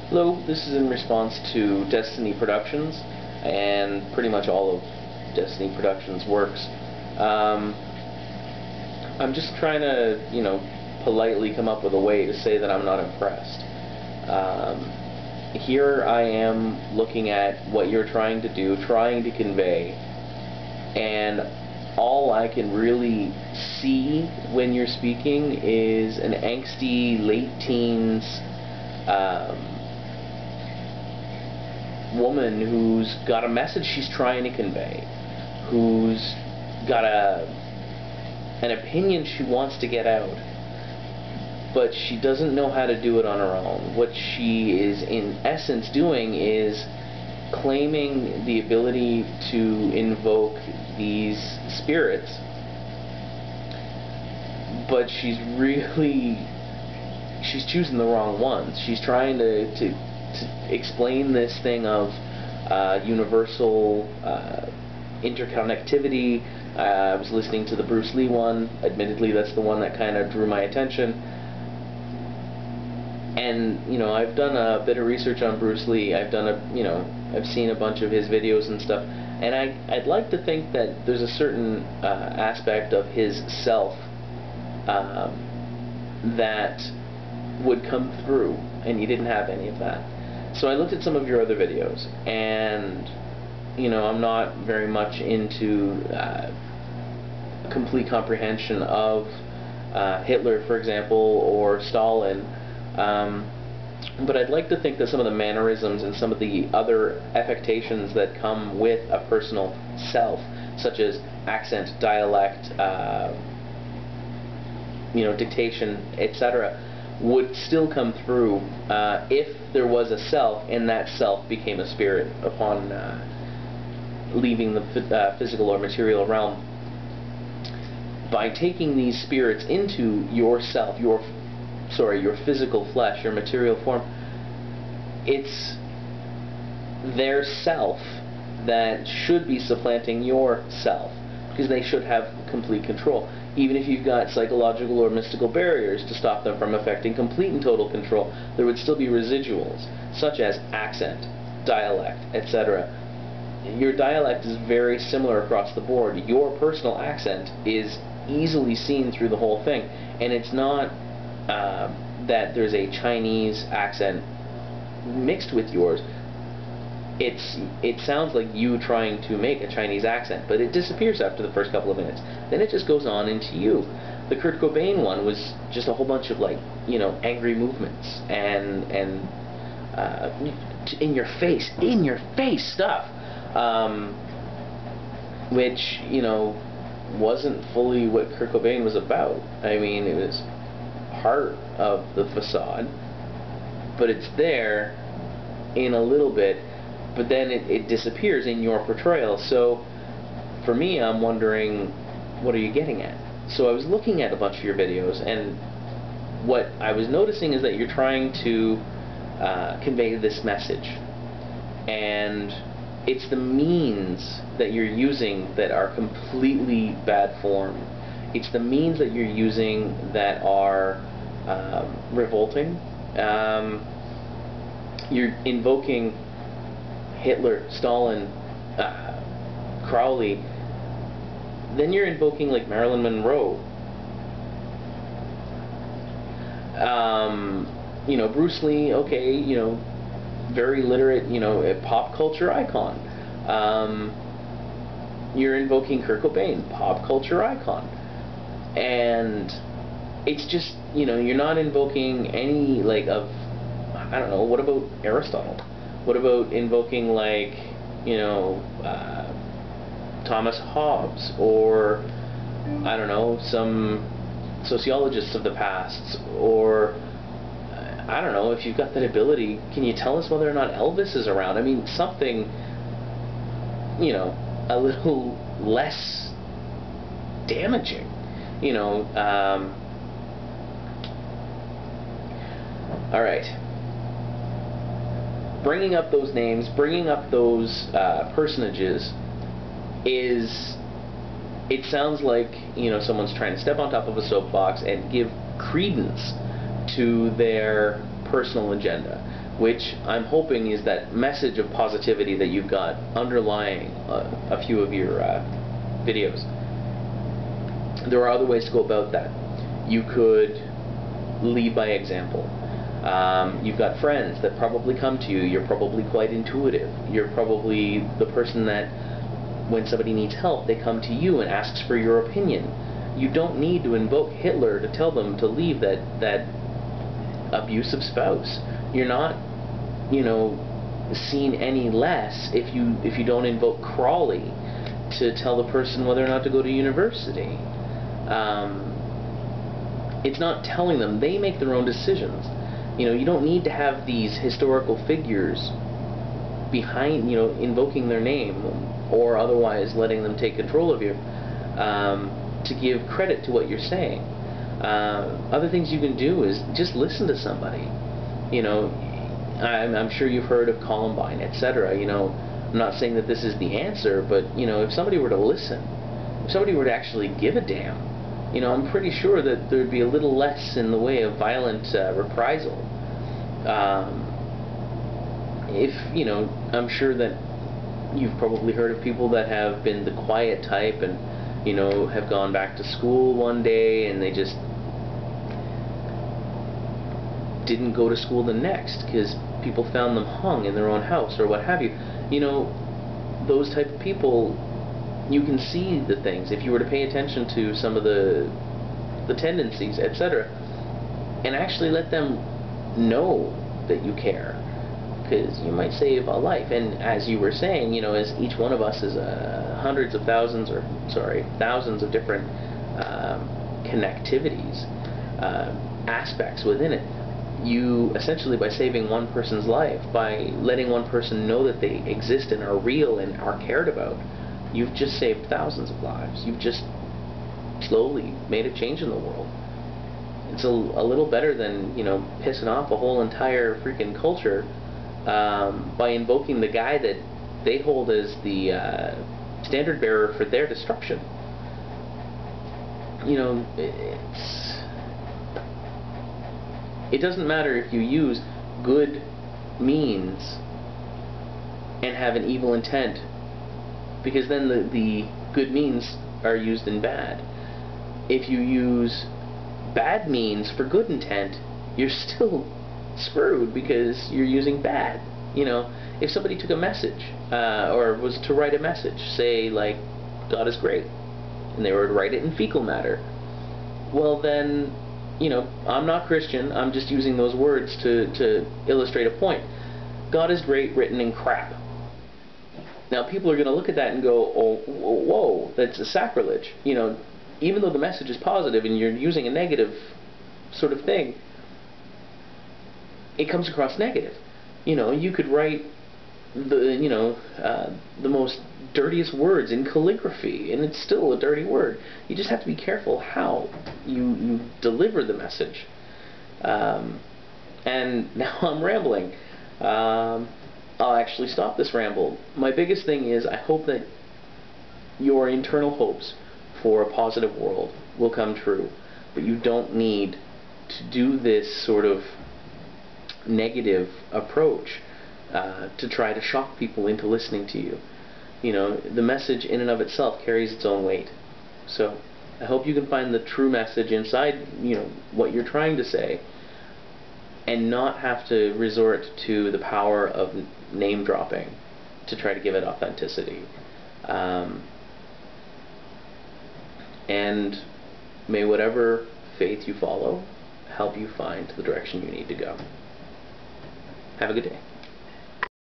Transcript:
Hello, this is in response to DesteniProductions and pretty much all of DesteniProductions' works. I'm just trying to, politely come up with a way to say that I'm not impressed. Here I am looking at what you're trying to do, trying to convey, and all I can really see when you're speaking is an angsty, late teens woman who's got a message she's trying to convey, who's got an opinion she wants to get out, but she doesn't know how to do it on her own. What she is in essence doing is claiming the ability to invoke these spirits, but she's choosing the wrong ones. She's trying to explain this thing of universal interconnectivity. I was listening to the Bruce Lee one. Admittedly, that's the one that kind of drew my attention. And I've done a bit of research on Bruce Lee. I've seen a bunch of his videos and stuff, and I'd like to think that there's a certain aspect of his self that would come through, and you didn't have any of that. So I looked at some of your other videos, and I'm not very much into complete comprehension of Hitler, for example, or Stalin, but I'd like to think that some of the mannerisms and some of the other affectations that come with a personal self, such as accent, dialect, dictation, etc., would still come through if there was a self, and that self became a spirit upon leaving the physical or material realm. By taking these spirits into yourself, your physical flesh, your material form, it's their self that should be supplanting your self, because they should have complete control. Even if you've got psychological or mystical barriers to stop them from affecting complete and total control, there would still be residuals, such as accent, dialect, etc. Your dialect is very similar across the board. Your personal accent is easily seen through the whole thing, and it's not that there's a Chinese accent mixed with yours. It sounds like you trying to make a Chinese accent, but it disappears after the first couple of minutes. Then it just goes on into you. The Kurt Cobain one was just a whole bunch of angry movements and in your face stuff, which wasn't fully what Kurt Cobain was about. I mean, it was part of the facade, but it's there in a little bit, but then it disappears in your portrayal. So for me, I'm wondering, what are you getting at? So I was looking at a bunch of your videos, and what I was noticing is that you're trying to convey this message, and it's the means that you're using that are completely bad form. It's the means that you're using that are revolting. You're invoking Hitler, Stalin, Crowley. Then you're invoking like Marilyn Monroe, Bruce Lee. Okay, very literate, a pop culture icon. You're invoking Kurt Cobain, pop culture icon, and it's just you're not invoking any I don't know. What about Aristotle? What about invoking Thomas Hobbes, or I don't know, some sociologists of the past, or I don't know, if you've got that ability, can you tell us whether or not Elvis is around? I mean, something a little less damaging, all right. Bringing up those names, bringing up those personages it sounds like someone's trying to step on top of a soapbox and give credence to their personal agenda, which I'm hoping is that message of positivity that you've got underlying a few of your videos. There are other ways to go about that. You could lead by example. You've got friends that probably come to you. You're probably quite intuitive. You're probably the person that when somebody needs help, they come to you and asks for your opinion. You don't need to invoke Hitler to tell them to leave that abusive spouse. You're not, you know, seen any less if you don't invoke Crawley to tell the person whether or not to go to university. It's not telling them. They make their own decisions. You know, you don't need to have these historical figures behind, you know, invoking their name or otherwise letting them take control of you to give credit to what you're saying. Other things you can do is just listen to somebody. You know, I'm sure you've heard of Columbine, etc. You know, I'm not saying that this is the answer, but you know, if somebody were to listen, if somebody were to actually give a damn, you know, I'm pretty sure that there'd be a little less in the way of violent reprisal. If, you know, I'm sure that you've probably heard of people that have been the quiet type and, you know, have gone back to school one day and they just didn't go to school the next because people found them hung in their own house or what have you. You know, those type of people, you can see the things if you were to pay attention to some of the tendencies, etc., and actually let them know that you care, because you might save a life. And as you were saying, you know, as each one of us is hundreds of thousands, or sorry, thousands of different connectivities, aspects within it. You essentially, by saving one person's life, by letting one person know that they exist and are real and are cared about, you've just saved thousands of lives. You've just slowly made a change in the world. It's a little better than, you know, pissing off a whole entire freaking culture by invoking the guy that they hold as the standard bearer for their destruction. You know, it doesn't matter if you use good means and have an evil intent, because then the good means are used in bad. If you use bad means for good intent, you're still screwed because you're using bad. You know, if somebody took a message or was to write a message, say like God is great, and they were to write it in fecal matter, well then, you know, I'm not Christian, I'm just using those words to illustrate a point. God is great written in crap. Now people are going to look at that and go, oh, whoa, that's a sacrilege. You know, even though the message is positive and you're using a negative sort of thing, it comes across negative. You know, you could write the most dirtiest words in calligraphy, and it's still a dirty word. You just have to be careful how you deliver the message. And now I'm rambling. I'll actually stop this ramble. My biggest thing is I hope that your internal hopes for a positive world will come true, but you don't need to do this sort of negative approach to try to shock people into listening to you. You know, the message in and of itself carries its own weight. So I hope you can find the true message inside, you know, what you're trying to say, and not have to resort to the power of name dropping to try to give it authenticity. And may whatever faith you follow help you find the direction you need to go. Have a good day.